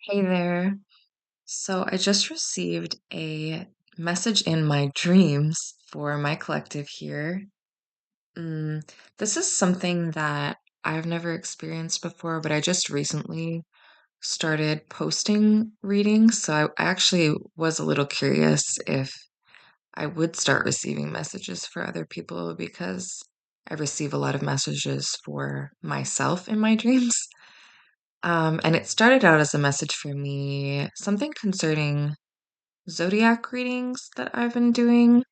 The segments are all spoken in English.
Hey there. So I just received a message in my dreams for my collective here. Mm, this is something that I've never experienced before, but I just recently started posting readings. So I actually was a little curious if I would start receiving messages for other people because I receive a lot of messages for myself in my dreams. And it started out as a message for me, something concerning zodiac readings that I've been doing,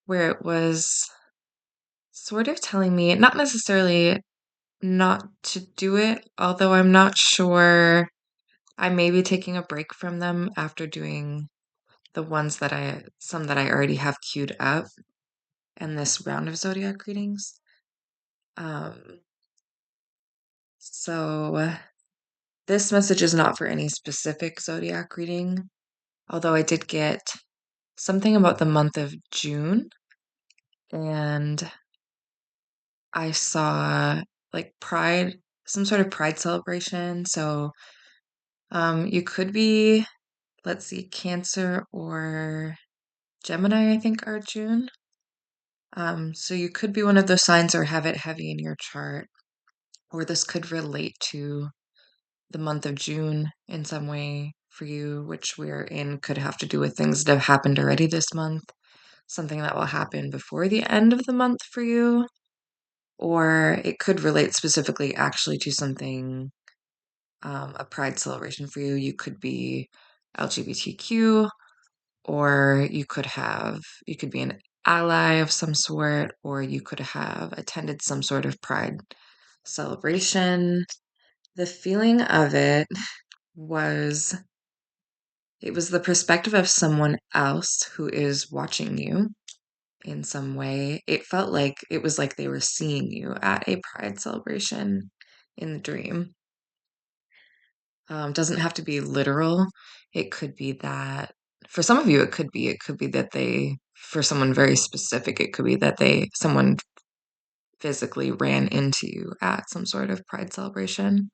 where it was sort of telling me, not necessarily not to do it, although I'm not sure. I may be taking a break from them after doing some that I already have queued up in this round of zodiac readings. Um, so this message is not for any specific zodiac reading, although I did get something about the month of June, and I saw like pride, some sort of pride celebration. So, you could be, let's see, Cancer or Gemini, I think, are June. So you could be one of those signs or have it heavy in your chart, or this could relate to the month of June in some way for you, which we're in could have to do with things that have happened already this month, something that will happen before the end of the month for you. Or it could relate specifically actually to something, a pride celebration for you. You could be LGBTQ, or you could be an ally of some sort, or you could have attended some sort of pride celebration. The feeling of was it was the perspective of someone else who is watching you in some way. It felt like it was like they were seeing you at a pride celebration in the dream. Doesn't have to be literal. It could be that for some of you, it could be that for someone very specific, it could be that someone physically ran into you at some sort of pride celebration.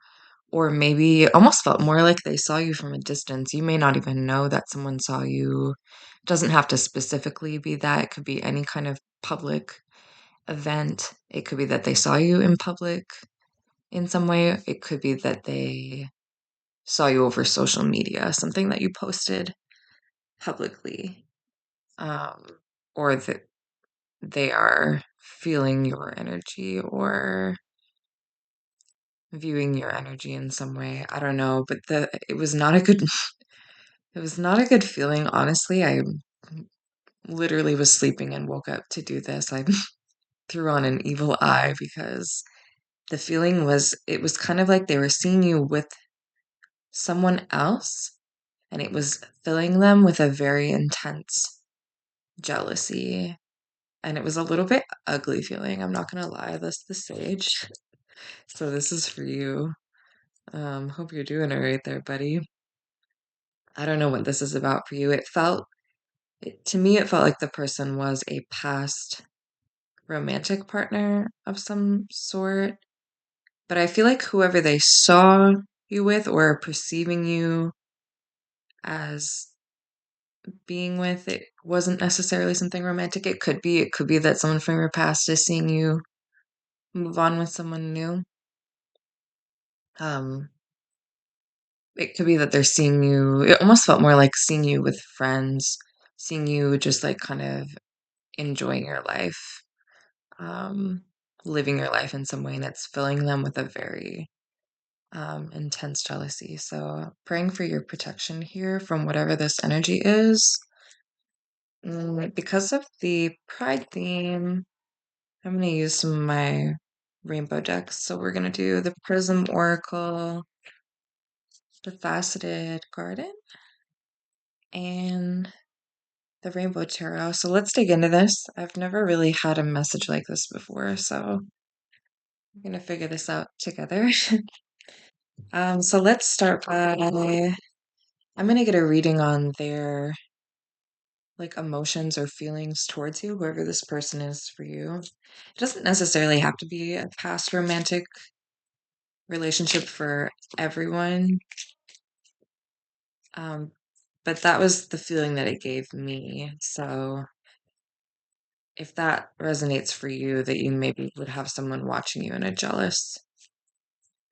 Or maybe it almost felt more like they saw you from a distance. You may not even know that someone saw you. It doesn't have to specifically be that. It could be any kind of public event. It could be that they saw you in public in some way. It could be that they saw you over social media, something that you posted publicly, um, or that they are feeling your energy or viewing your energy in some way. I don't know, but the it was not a good it was not a good feeling, honestly. I literally was sleeping and woke up to do this. I threw on an evil eye because the feeling was it was kind of like they were seeing you with someone else, and it was filling them with a very intense jealousy, and it was a little bit ugly feeling, I'm not gonna lie, that's the sage. So this is for you. Hope you're doing all right there, buddy. I don't know what this is about for you. To me, it felt like the person was a past romantic partner of some sort, but I feel like whoever they saw you with or perceiving you as being with, it wasn't necessarily something romantic. It could be that someone from your past is seeing you move on with someone new. Um, it could be that they're seeing you. It almost felt more like seeing you with friends, seeing you just like kind of enjoying your life, um, living your life in some way, and it's filling them with a very intense jealousy. So, praying for your protection here from whatever this energy is. Because of the pride theme, I'm going to use some of my rainbow decks. So, we're going to do the Prism Oracle, the Faceted Garden, and the Rainbow Tarot. So, let's dig into this. I've never really had a message like this before, so we're going to figure this out together. So, let's start by I'm going to get a reading on their like emotions or feelings towards you, whoever this person is for you. It doesn't necessarily have to be a past romantic relationship for everyone. Um, but that was the feeling that it gave me. So if that resonates for you, that you maybe would have someone watching you in a jealous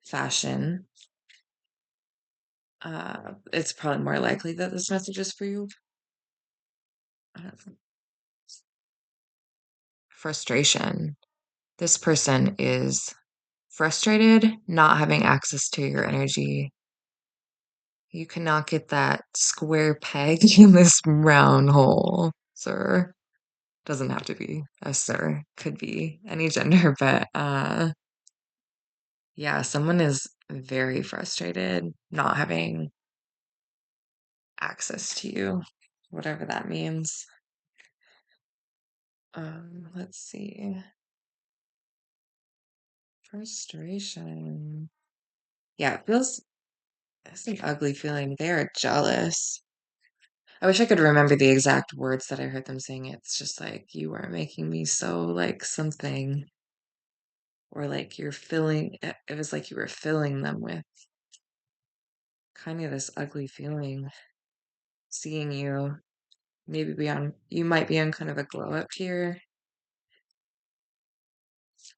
fashion, it's probably more likely that this message is for you. Frustration. This person is frustrated not having access to your energy. You cannot get that square peg in this round hole, sir. Doesn't have to be a sir, could be any gender, but yeah, someone is very frustrated not having access to you, whatever that means. Let's see. Frustration. Yeah, it feels it's an ugly feeling. They are jealous. I wish I could remember the exact words that I heard them saying. It's just like, you are making me so like something, or like you're filling it was like you were filling them with kind of this ugly feeling, seeing you maybe be on, you might be on kind of a glow up here.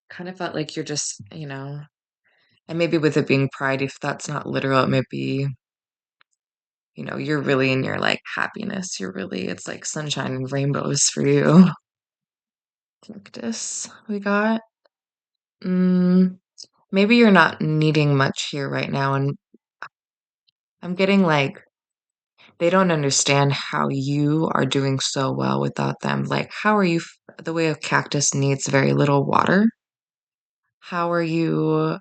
Kind of felt like you're just, and maybe with it being pride, if that's not literal, it might be, you're really in your like happiness. You're really, it's like sunshine and rainbows for you. Cactus, we got. Mm, maybe you're not needing much here right now. And I'm getting like, they don't understand how you are doing so well without them. Like, how are you? The way a cactus needs very little water. How are you?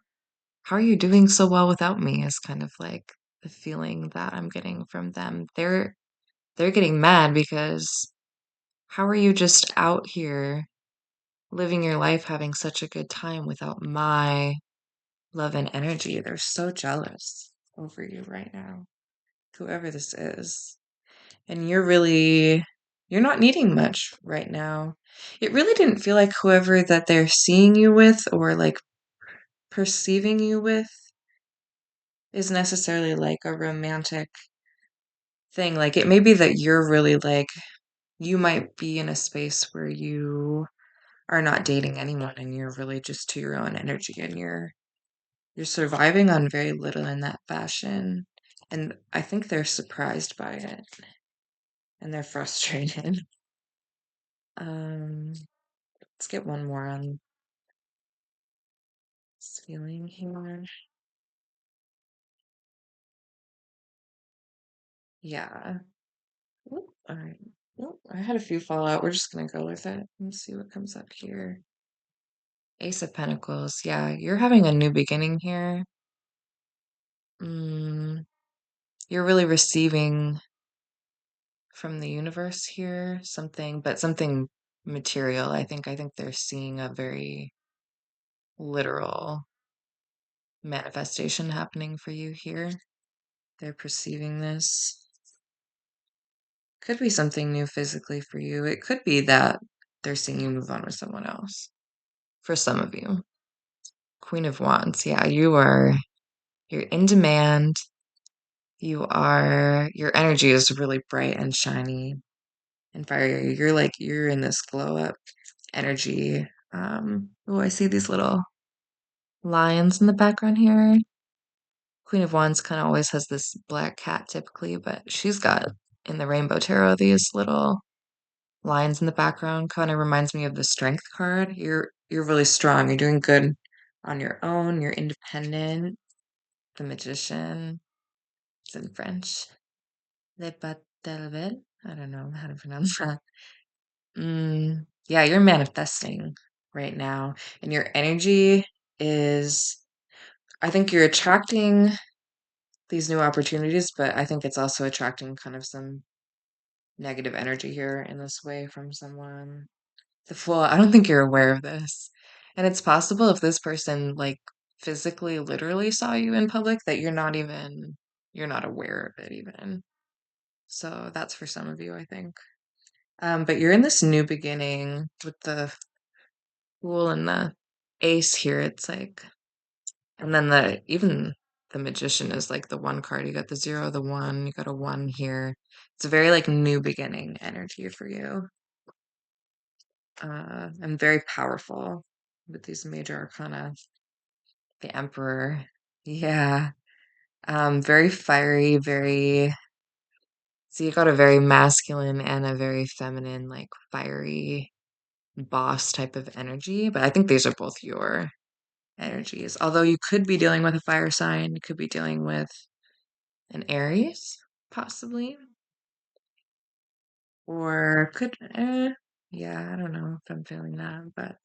How are you doing so well without me? Is kind of like the feeling that I'm getting from them. They're getting mad because how are you just out here living your life having such a good time without my love and energy? They're so jealous over you right now, whoever this is. And you're not needing much right now. It really didn't feel like whoever that they're seeing you with or like perceiving you with is necessarily like a romantic thing. Like it may be that you're really like, you might be in a space where you are not dating anyone and you're really just to your own energy and you're surviving on very little in that fashion. And I think they're surprised by it and they're frustrated. Let's get one more on this feeling here. Yeah. Oop, all right. Oop, I had a few fall out. We're just gonna go with it and see what comes up here. Ace of Pentacles. Yeah, you're having a new beginning here. Mm, you're really receiving from the universe here something, but something material. I think they're seeing a very literal manifestation happening for you here. They're perceiving this. Could be something new physically for you. It could be that they're seeing you move on with someone else. For some of you. Queen of Wands. Yeah, you're in demand. Your energy is really bright and shiny and fiery. You're in this glow up energy. Oh, I see these little lions in the background here. Queen of Wands kind of always has this black cat typically, but she's got in the Rainbow Tarot these little lines in the background. Kind of reminds me of the Strength card. You're really strong. You're doing good on your own. You're independent. The Magician. It's in French. Le Batelvel. I don't know how to pronounce that. Yeah, you're manifesting right now, and your energy is. I think you're attracting these new opportunities, but I think it's also attracting kind of some negative energy here in this way from someone. The Fool, I don't think you're aware of this. And it's possible if this person like physically literally saw you in public that you're not aware of it even. So that's for some of you, I think. But you're in this new beginning with the Fool and the Ace here. It's like, and then the even the Magician is like the one card. You got the 0, the 1, you got a 1 here. It's a very like new beginning energy for you. And very powerful with these major arcana. The Emperor. Yeah. Very fiery, very so you got a very masculine and a very feminine, like fiery boss type of energy. But I think these are both your energies. Although you could be dealing with a fire sign, you could be dealing with an Aries, possibly. Or could yeah, I don't know if I'm feeling that, but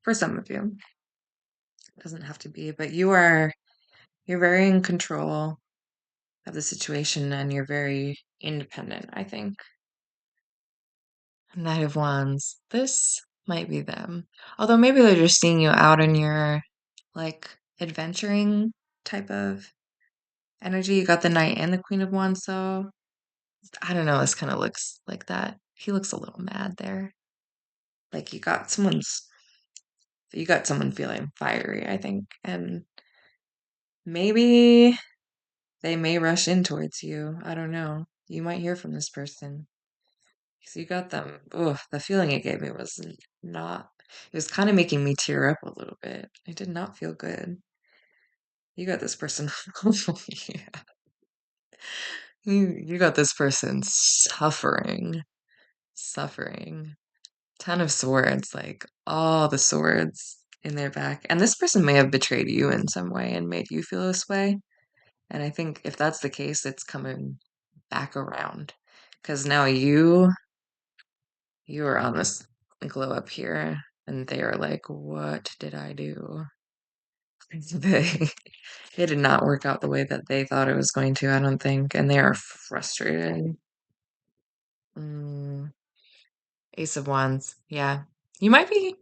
for some of you, it doesn't have to be. But you're very in control of the situation and you're very independent, I think. Knight of Wands. This might be them. Although maybe they're just seeing you out in your like adventuring type of energy. You got the Knight and the Queen of Wands, so I don't know, this kind of looks like that. He looks a little mad there. Like you got someone feeling fiery, I think. And maybe they may rush in towards you. I don't know. You might hear from this person. So you got them. Oh, the feeling it gave me was not. It was kind of making me tear up a little bit. It did not feel good. You got this person. Yeah. You got this person suffering, suffering. 10 of Swords, like all the swords in their back. And this person may have betrayed you in some way and made you feel this way. And I think if that's the case, it's coming back around. Because now you are on this glow up here, and they are like, "What did I do?" They it did not work out the way that they thought it was going to, I don't think, and they are frustrated. Mm, Ace of Wands, yeah. You might be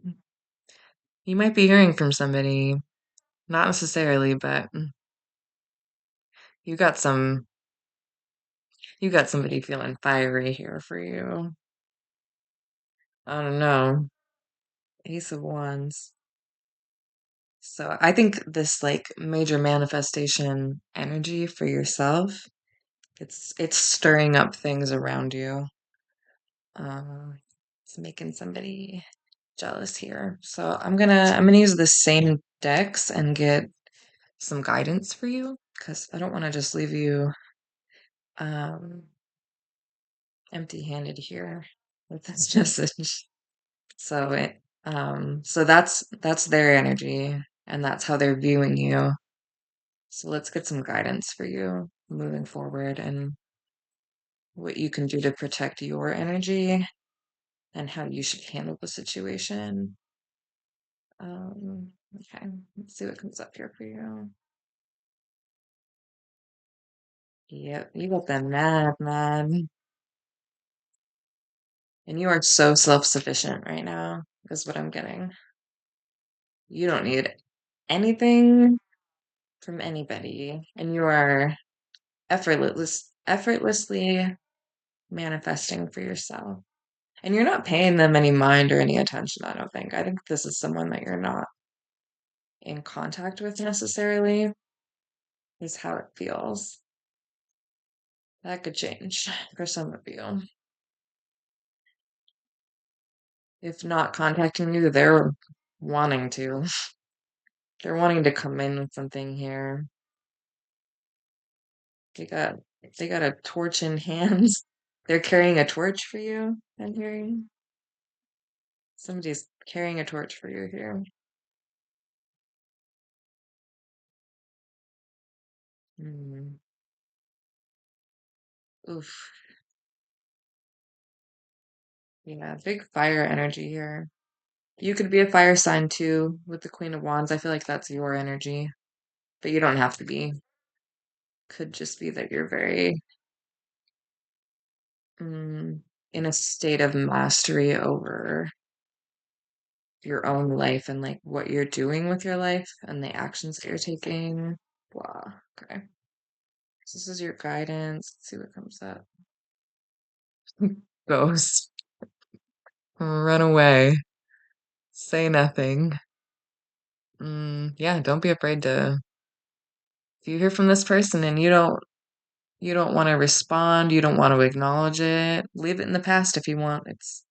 you might be hearing from somebody, not necessarily, but you got some you got somebody feeling fiery here for you. I don't know. Ace of Wands. So I think this like major manifestation energy for yourself, it's stirring up things around you. Uh, it's making somebody jealous here. So I'm gonna use the same decks and get some guidance for you because I don't want to just leave you um empty-handed here with this message. So that's their energy and that's how they're viewing you. So let's get some guidance for you moving forward and what you can do to protect your energy and how you should handle the situation. Okay, let's see what comes up here for you. Yep, you got the madman. And you are so self-sufficient right now, is what I'm getting. You don't need anything from anybody, and you are effortlessly manifesting for yourself. And you're not paying them any mind or any attention, I don't think. I think this is someone that you're not in contact with necessarily, is how it feels. That could change for some of you. If not contacting you, they're wanting to. They're wanting to come in with something here. They got they got a torch in hands. They're carrying a torch for you, I'm hearing. Somebody's carrying a torch for you here. Hmm. Oof. Yeah, big fire energy here. You could be a fire sign too with the Queen of Wands. I feel like that's your energy, but you don't have to be. Could just be that you're very mm, in a state of mastery over your own life and like what you're doing with your life and the actions that you're taking. Blah. Okay. So this is your guidance. Let's see what comes up. Ghost. Run away. Say nothing. Yeah, don't be afraid to If you hear from this person and you don't want to respond, you don't want to acknowledge it, leave it in the past if you want. It's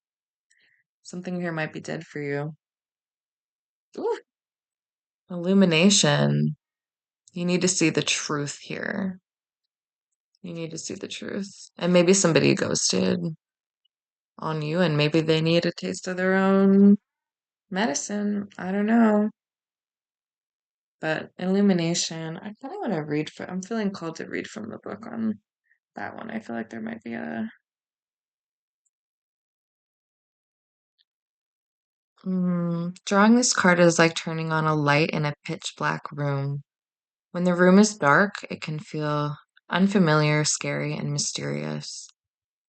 something here might be dead for you. Ooh, illumination. You need to see the truth here. You need to see the truth. And maybe somebody ghosted on you and maybe they need a taste of their own medicine. I don't know. But illumination, I kind of want to read from, I'm feeling called to read from the book on that one. I feel like there might be a, drawing this card is like turning on a light in a pitch black room. When the room is dark, it can feel unfamiliar, scary, and mysterious.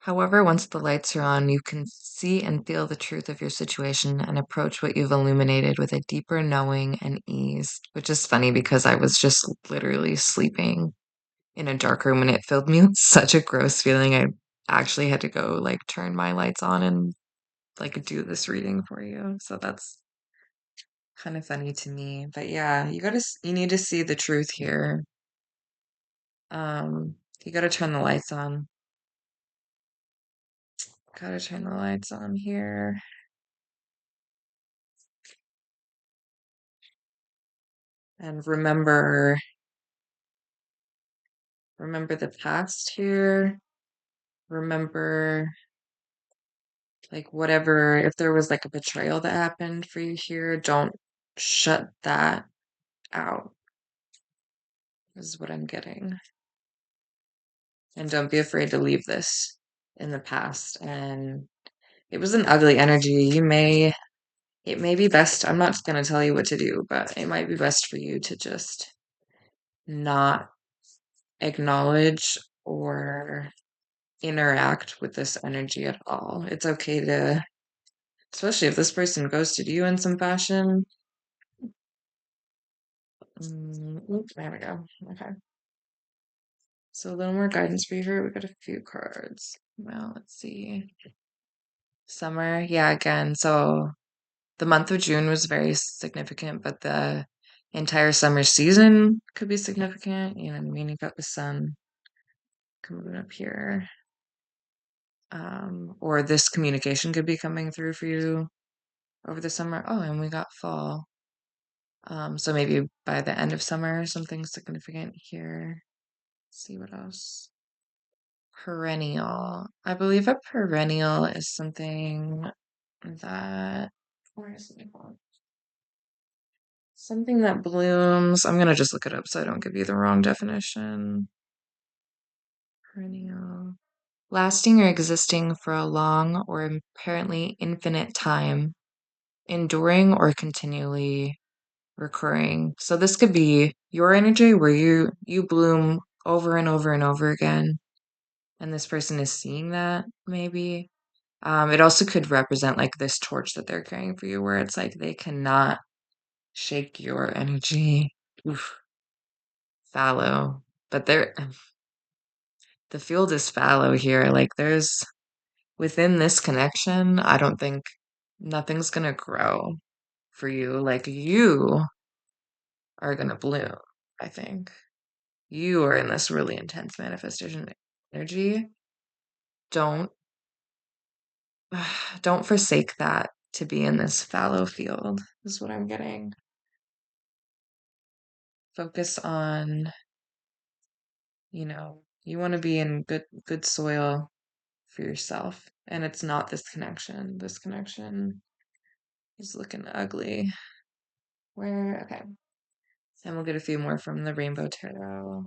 However, once the lights are on, you can see and feel the truth of your situation and approach what you've illuminated with a deeper knowing and ease, which is funny because I was just literally sleeping in a dark room and it filled me with such a gross feeling. I actually had to go like turn my lights on and like do this reading for you. So that's kind of funny to me. But yeah, you need to see the truth here. You gotta turn the lights on. Gotta turn the lights on here. And remember the past here. Remember like whatever, if there was like a betrayal that happened for you here, don't shut that out, is what I'm getting. And don't be afraid to leave this in the past. And it was an ugly energy. It may be best, I'm not going to tell you what to do, but it might be best for you to just not acknowledge or interact with this energy at all. It's okay to, especially if this person ghosted you in some fashion. There we go. Okay. So a little more guidance for you here. We got a few cards. Well, let's see. Summer. Yeah, again. So the month of June was very significant, but the entire summer season could be significant. You know what I mean? You got the sun coming up here. Or this communication could be coming through for you over the summer. Oh, and we got fall. So maybe by the end of summer, something significant here. Let's see what else. Perennial. I believe a perennial is something that, where is it? Something that blooms. I'm gonna just look it up so I don't give you the wrong definition. Perennial. Lasting or existing for a long or apparently infinite time, enduring or continually recurring. So this could be your energy where you bloom over and over and over again, and this person is seeing that maybe. It also could represent like this torch that they're carrying for you, where it's like they cannot shake your energy. Oof, fallow. But the field is fallow here. Like there's within this connection, I don't think nothing's gonna grow for you. Like you are gonna bloom, I think. You are in this really intense manifestation energy. Don't don't forsake that to be in this fallow field, is what I'm getting. Focus on, you want to be in good soil for yourself. And it's not this connection. This connection is looking ugly. Okay. And we'll get a few more from the Rainbow Tarot.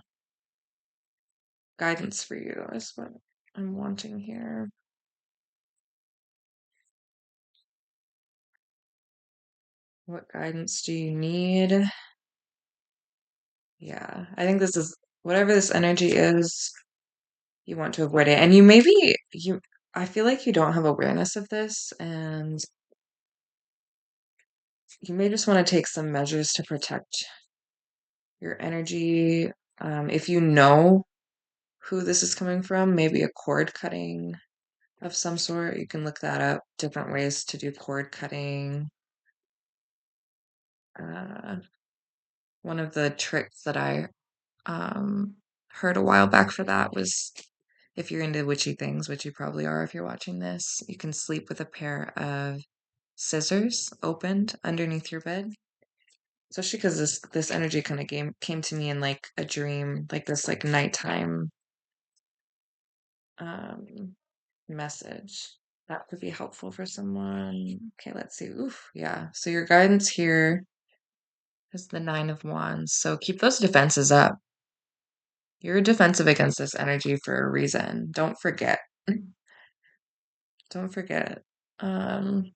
Guidance for you is what I'm wanting here. What guidance do you need? Yeah, I think this is whatever this energy is, you want to avoid it. And I feel like you don't have awareness of this, and you may just want to take some measures to protect your energy. If you know who this is coming from, maybe a cord cutting of some sort. You can look that up, different ways to do cord cutting. Uh, one of the tricks that I um, heard a while back for that was if you're into witchy things, which you probably are if you're watching this, you can sleep with a pair of scissors opened underneath your bed. Especially because this energy kind of came to me in like a dream, like this like nighttime um message. That could be helpful for someone. Okay, let's see. Oof, yeah. So your guidance here is the Nine of Wands. So keep those defenses up. You're defensive against this energy for a reason. Don't forget. Don't forget. Um,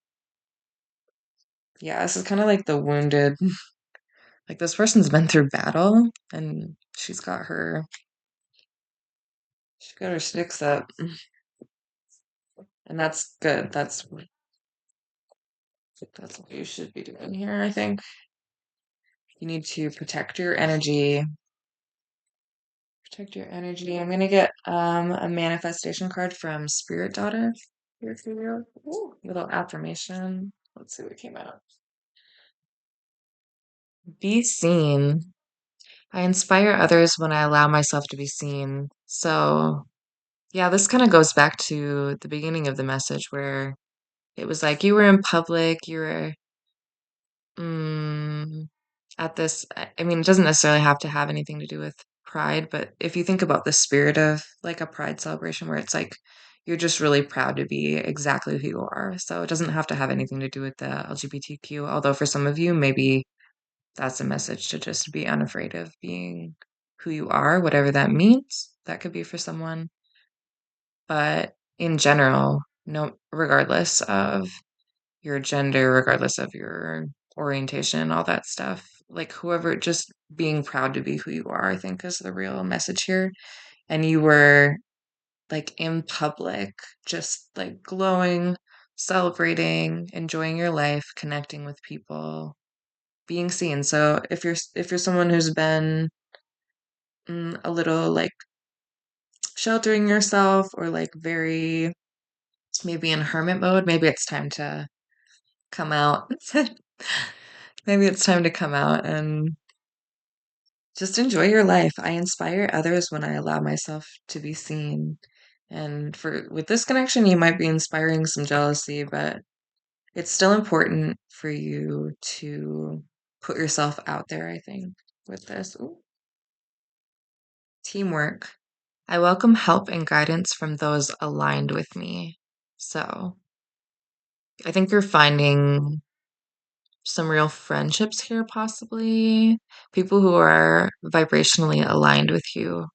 yeah, this is kind of like the wounded. Like this person's been through battle and she's got her sticks up. And that's good. That's what you should be doing here, I think. You need to protect your energy. Protect your energy. I'm gonna get a manifestation card from Spirit Daughter here for you. Ooh, little affirmation. Let's see what came out. Be seen. I inspire others when I allow myself to be seen. So, yeah, this kind of goes back to the beginning of the message where it was like you were in public, you were Mm, at this, I mean, it doesn't necessarily have to have anything to do with pride, but if you think about the spirit of like a pride celebration where it's like you're just really proud to be exactly who you are. So it doesn't have to have anything to do with the LGBTQ, although for some of you, maybe that's a message to just be unafraid of being who you are, whatever that means. That could be for someone. But in general, no, regardless of your gender, regardless of your orientation, all that stuff. Like whoever, just being proud to be who you are, I think is the real message here. And you were like in public, just like glowing, celebrating, enjoying your life, connecting with people, being seen. So if you're someone who's been a little like sheltering yourself or like very maybe in hermit mode, maybe it's time to come out. Maybe it's time to come out and just enjoy your life. I inspire others when I allow myself to be seen. And for with this connection, you might be inspiring some jealousy, but it's still important for you to put yourself out there, I think, with this. Ooh. Teamwork. I welcome help and guidance from those aligned with me. So I think you're finding some real friendships here, possibly. People who are vibrationally aligned with you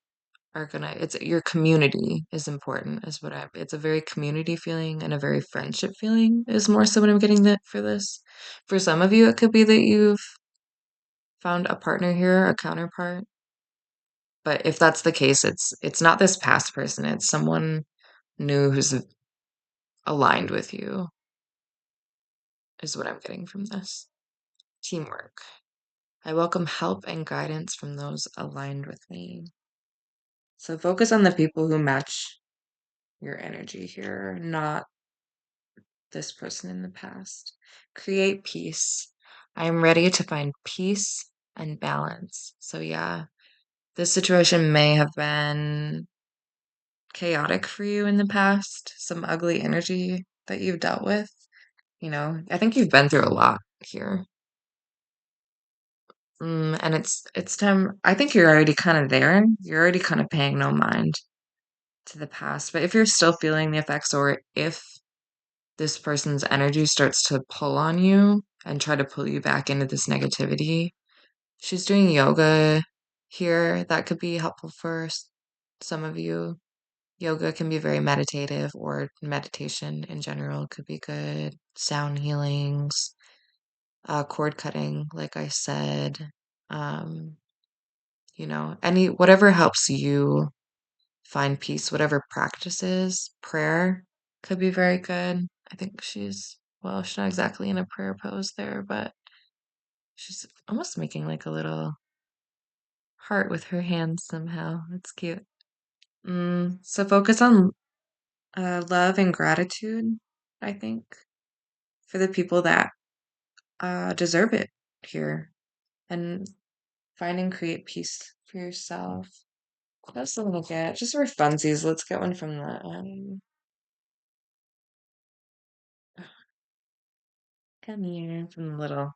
are gonna it's your community is important is what I it's a very community feeling and a very friendship feeling is more so what I'm getting that for this. For some of you, it could be that you've found a partner here, a counterpart. But if that's the case, it's not this past person, it's someone new who's aligned with you, is what I'm getting from this. Teamwork. I welcome help and guidance from those aligned with me. So focus on the people who match your energy here, not this person in the past. Create peace. I am ready to find peace and balance. So, yeah, this situation may have been chaotic for you in the past, some ugly energy that you've dealt with. I think you've been through a lot here. And it's time. I think you're already kind of there. You're already kind of paying no mind to the past. But if you're still feeling the effects, or if this person's energy starts to pull on you and try to pull you back into this negativity, she's doing yoga here. That could be helpful for some of you. Yoga can be very meditative, or meditation in general could be good. Sound healings, cord cutting, like I said. Um, any whatever helps you find peace, whatever practices, prayer could be very good. I think she's not exactly in a prayer pose there, but she's almost making like a little heart with her hands somehow. It's cute. So focus on love and gratitude, I think, for the people that deserve it here, and find and create peace for yourself. What else do I look at? Just for funsies, let's get one from the come here from the little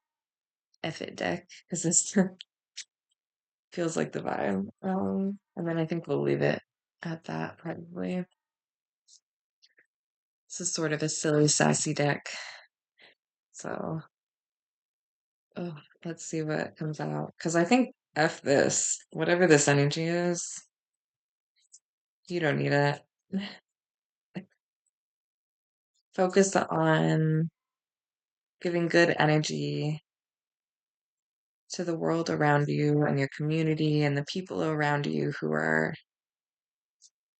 F it deck because this feels like the vibe. And then I think we'll leave it at that probably. This is sort of a silly, sassy deck. So, oh, let's see what comes out. Because I think F this, whatever this energy is, you don't need it. Focus on giving good energy to the world around you and your community and the people around you who are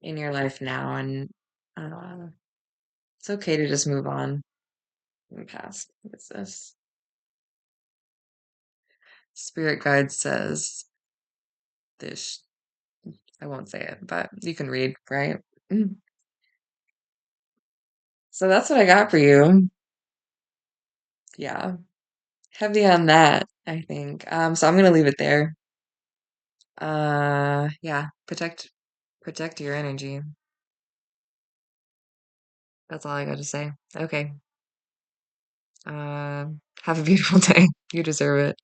in your life now. And uh, it's okay to just move on in the past. What's this? Spirit guide says this. I won't say it, but you can read, right? Mm. So that's what I got for you. Yeah, heavy on that, I think. So I'm gonna leave it there. Yeah, protect your energy. That's all I got to say. Okay. Have a beautiful day. You deserve it.